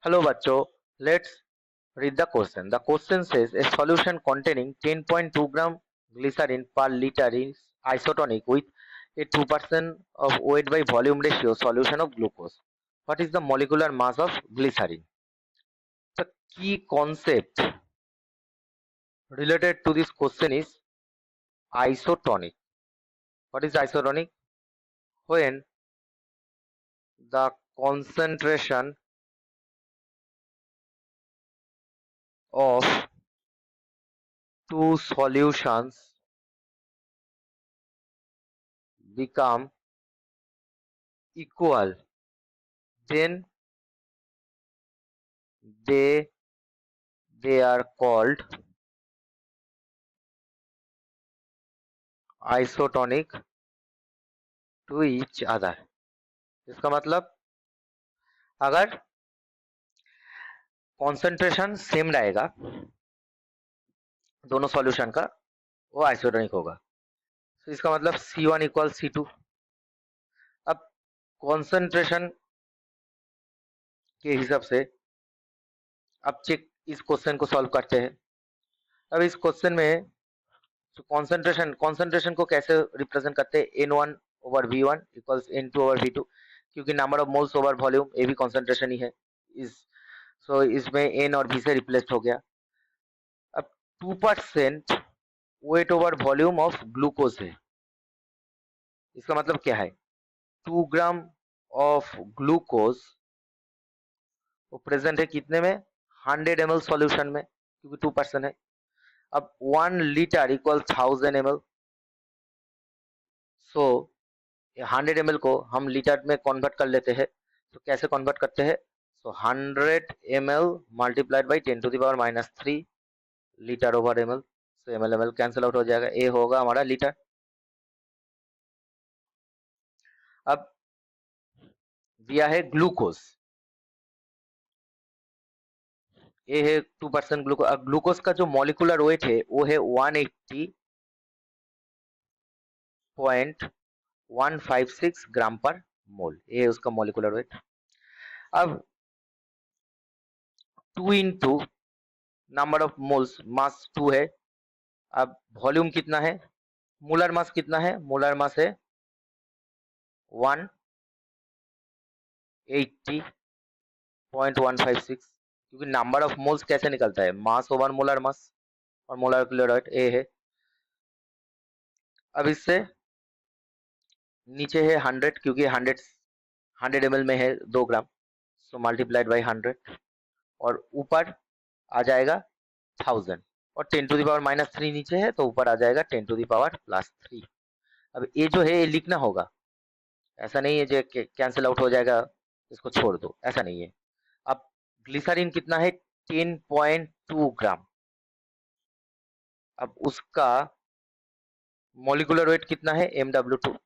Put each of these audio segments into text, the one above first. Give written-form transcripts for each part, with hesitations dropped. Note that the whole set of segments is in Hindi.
Hello bachcho, let's read the question. The question says a solution containing 10.2 gram glycerin per liter is isotonic with a 2% of weight by volume ratio solution of glucose. What is the molecular mass of glycerin? The key concept related to this question is isotonic. What is isotonic? When the concentration of two solutions become equal, then they are called isotonic to each other. इसका मतलब अगर कॉन्सेंट्रेशन सेम रहेगा दोनों सॉल्यूशन का, वो आइसोटोनिक होगा. तो इसका मतलब C1 इक्वल C2. अब कॉन्सेंट्रेशन के हिसाब से अब चेक इस क्वेश्चन को सॉल्व करते हैं. अब इस क्वेश्चन में कॉन्सेंट्रेशन को कैसे रिप्रेजेंट करते हैं? N1 over V1 equals N2 over V2, क्योंकि number of moles over volume ये भी कॉन्सेंट्रेशन ही है. सो इसमें N और V से रिप्लेस्ड हो गया. अब 2% weight over volume of glucose है. इसका मतलब क्या है? 2 ग्राम ऑफ ग्लूकोज वो प्रेजेंट है कितने में? 100 ml सॉल्यूशन में, क्योंकि 2% है. अब 1 लीटर इक्वल 1000 ml. सो 100 ml को हम लीटर में कन्वर्ट कर लेते हैं. तो कैसे कन्वर्ट करते हैं? सो 100 ml multiplied by 10⁻³ litre over ml. So ml cancel out हो जाएगा, ए होगा हमारा लीटर. अब दिया है ग्लूकोज, ये है 2% ग्लूकोज. अब ग्लूकोज का जो मॉलिक्यूलर वेट है वो है 180.156 ग्राम पर मोल. ये है उसका मॉलिक्यूलर वेट. अब 2 इंटू नंबर ऑफ मोल्स, मास 2 है. अब वॉल्यूम कितना है? मोलर मास कितना है? मोलर मास है 180.156, क्योंकि नंबर ऑफ मोल्स कैसे निकलता है? मास ओवर मोलर मास, और मोलर वेट ए है. अब इससे नीचे है 100, क्योंकि 100 ml में है 2 ग्राम. सो मल्टीप्लाइड बाई 100, और ऊपर आ जाएगा 1000, और 10⁻³ नीचे है, तो ऊपर आ जाएगा 10⁻+3. अब ये जो है ये लिखना होगा, ऐसा नहीं है जो कैंसिल आउट हो जाएगा, इसको छोड़ दो, ऐसा नहीं है. अब ग्लिसरीन कितना है? 10.2 ग्राम. अब उसका मॉलिक्यूलर वेट कितना है? MW2.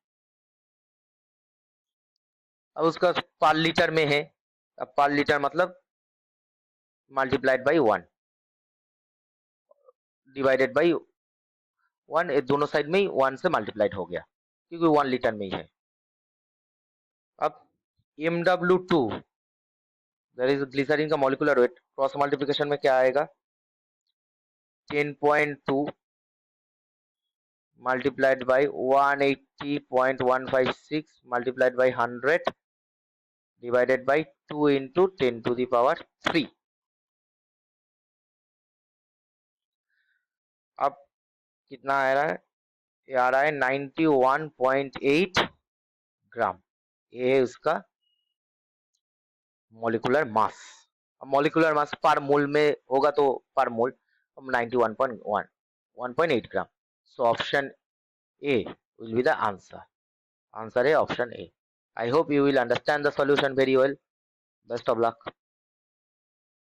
अब उसका पर लीटर में है. अब पर लीटर मतलब मल्टीप्लाइड बाई 1 डिवाइडेड बाई 1, दोनों साइड में ही 1 से मल्टीप्लाइड हो गया, क्योंकि 1 लीटर में ही है. अब MW2 दैट इज ग्लिसरीन का मॉलिक्यूलर वेट, क्रॉस मल्टीप्लिकेशन में क्या आएगा? 10.2 multiplied by 180.156 multiplied by 100 divided by 2 into 10⁻³. अब कितना आ रहा है? ये आ रहा है 91.8 ग्राम. ये है उसका मॉलिक्यूलर मास. अब मॉलिक्यूलर मास पर मोल में होगा, तो पर मोल 91.8 ग्राम. So option A will be the answer. Answer है option A. I hope you will understand the solution very well. Best of luck.